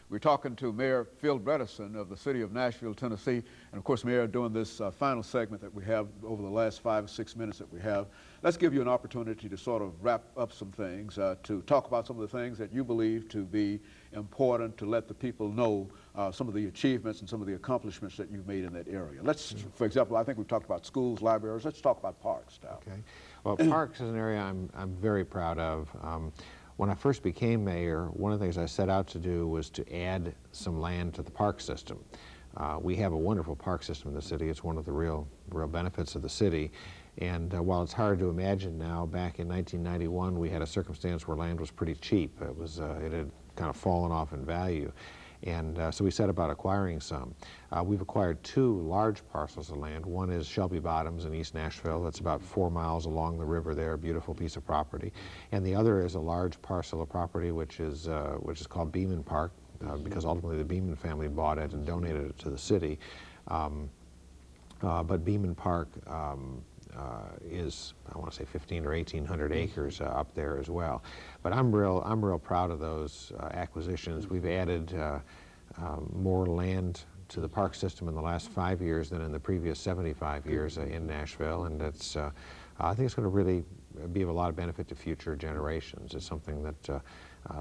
We're talking to Mayor PBredesen of the city of Nashville, Tennessee. And of course, Mayor, during this final segment that we have over the last 5 or 6 minutes that we have, let's give you an opportunity to sort of wrap up some things, to talk about some of the things that you believe to be important, to let the people know some of the achievements and some of the accomplishments that you've made in that area. Let's, for example, I think we've talked about schools, libraries. Let's talk about parks now. Okay. Well, parks is an area I'm very proud of. When I first became mayor, one of the things I set out to do was to add some land to the park system. We have a wonderful park system in the city. It's one of the real benefits of the city. And while it's hard to imagine now, back in 1991, we had a circumstance where land was pretty cheap. It had kind of fallen off in value. And so we set about acquiring some. We've acquired 2 large parcels of land. One is Shelby Bottoms in East Nashville. That's about 4 miles along the river there, a beautiful piece of property. And the other is a large parcel of property which is called Beeman Park, because ultimately the Beeman family bought it and donated it to the city. But Beeman Park is, I want to say, 1,500 or 1,800 acres up there as well. But I'm real proud of those acquisitions. We've added more land to the park system in the last 5 years than in the previous 75 years in Nashville, and it's I think it's going to really be of a lot of benefit to future generations. It's something that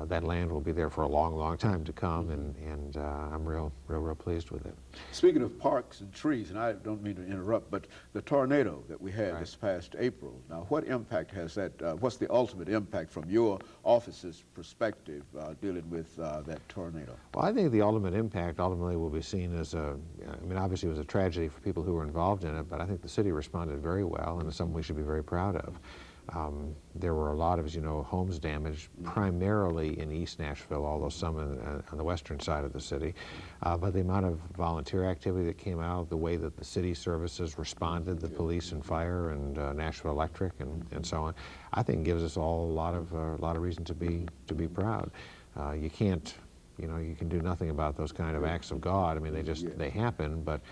that land will be there for a long time to come, and I'm real pleased with it. Speaking of parks and trees, and I don't mean to interrupt, but the tornado that we had this past April, now what impact has that, what's the ultimate impact from your office's perspective dealing with that tornado? Well, I think the ultimate impact ultimately will be seen as I mean, obviously it was a tragedy for people who were involved in it, but I think the city responded very well, and it's something we should be very proud of. There were a lot of, as you know, homes damaged, primarily in East Nashville, although some on the western side of the city. But the amount of volunteer activity that came out, the way that the city services responded, the police and fire and Nashville Electric and so on, I think gives us all a lot of reason to be proud. You can't, you know, you can do nothing about those kind of acts of God. I mean, they happen, but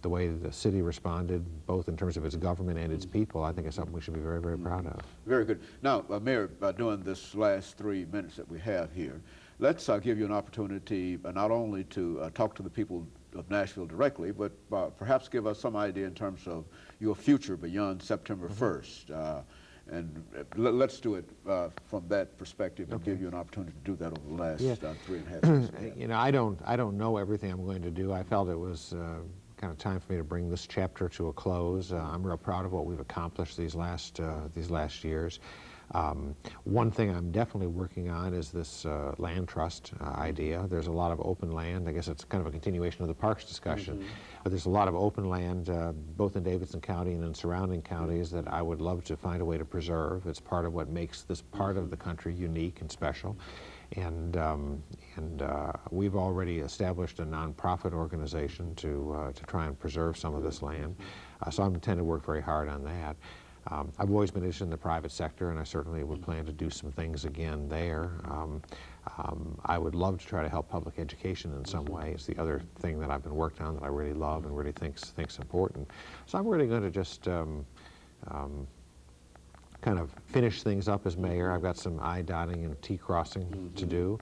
the way the city responded, both in terms of its government and its people, I think is something we should be very proud of. Very good. Now, Mayor, during this last 3 minutes that we have here, let's give you an opportunity not only to talk to the people of Nashville directly, but perhaps give us some idea in terms of your future beyond September 1st. And let's do it from that perspective and give you an opportunity to do that over the last 3.5 years. You know, I don't know everything I'm going to do. I felt it was kind of time for me to bring this chapter to a close. I'm real proud of what we've accomplished these last years. One thing I'm definitely working on is this land trust idea. There's a lot of open land. I guess it's kind of a continuation of the parks discussion. But there's a lot of open land, both in Davidson County and in surrounding counties, that I would love to find a way to preserve. It's part of what makes this part of the country unique and special. And we've already established a nonprofit organization to try and preserve some of this land. So I intend to work very hard on that. I've always been interested in the private sector, and I certainly would plan to do some things again there. I would love to try to help public education in some way. It's the other thing that I've been working on that I really love and really think's important. So I'm really going to just kind of finish things up as mayor. I've got some I dotting and T crossing to do.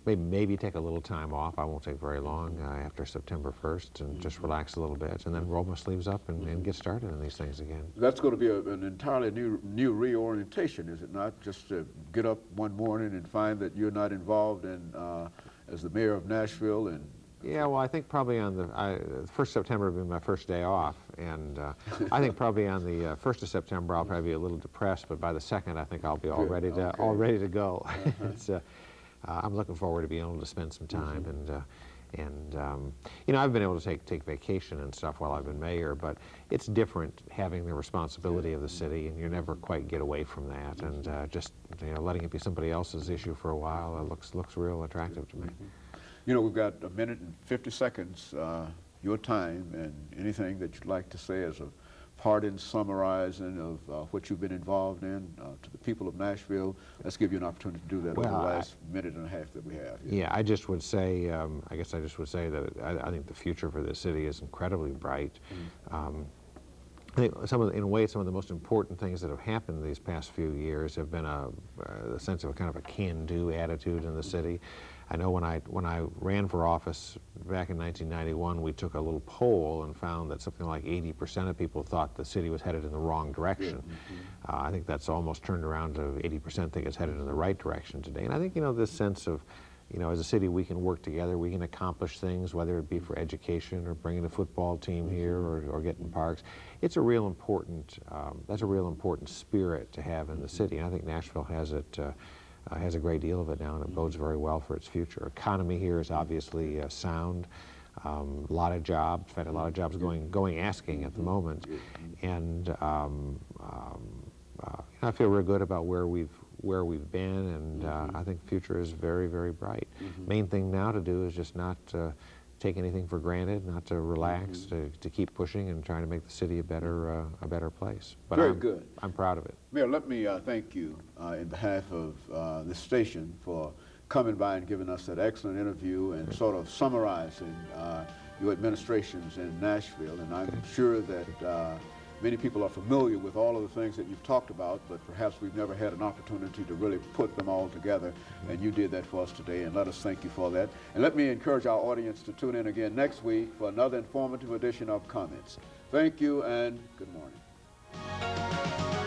Maybe take a little time off. I won't take very long after September 1st, and just relax a little bit, and then roll my sleeves up and get started on these things again. That's going to be an entirely new reorientation, is it not? Just to get up one morning and find that you're not involved in as the mayor of Nashville. And yeah, well, I think probably on the 1st of September will be my first day off, and I think probably on the 1st of September I'll probably be a little depressed, but by the 2nd I think I'll be all ready to go. It's I'm looking forward to being able to spend some time, and you know, I've been able to take vacation and stuff while I've been mayor, but it's different having the responsibility of the city, and you never quite get away from that, and just, you know, letting it be somebody else's issue for a while looks real attractive to me. You know, we've got 1 minute and 50 seconds, your time, and anything that you'd like to say as a part in summarizing of what you've been involved in to the people of Nashville. Let's give you an opportunity to do that over the last minute and a half that we have. Yeah, I just would say, I guess I just would say that I think the future for this city is incredibly bright. I think in a way, some of the most important things that have happened these past few years have been a sense of a kind of a can-do attitude in the city. I know when I ran for office back in 1991, we took a little poll and found that something like 80% of people thought the city was headed in the wrong direction. I think that's almost turned around to 80% think it's headed in the right direction today. And I think, you know, this sense of, you know, as a city we can work together, we can accomplish things, whether it be for education or bringing a football team here or getting parks. It's a real important, that's a real important spirit to have in the city. And I think Nashville has it, has a great deal of it now, and it bodes very well for its future. Economy here is obviously sound. A lot of jobs, in fact, a lot of jobs going asking at the moment. And I feel real good about where we've been, and I think the future is very, very bright. Main thing now to do is just not take anything for granted, not to relax, to keep pushing and trying to make the city a better place. But Very good. I'm proud of it. Mayor, let me thank you in behalf of this station for coming by and giving us that excellent interview and sort of summarizing your administrations in Nashville. And I'm sure that many people are familiar with all of the things that you've talked about, but perhaps we've never had an opportunity to really put them all together, and you did that for us today, and let us thank you for that. And let me encourage our audience to tune in again next week for another informative edition of Comments. Thank you, and good morning.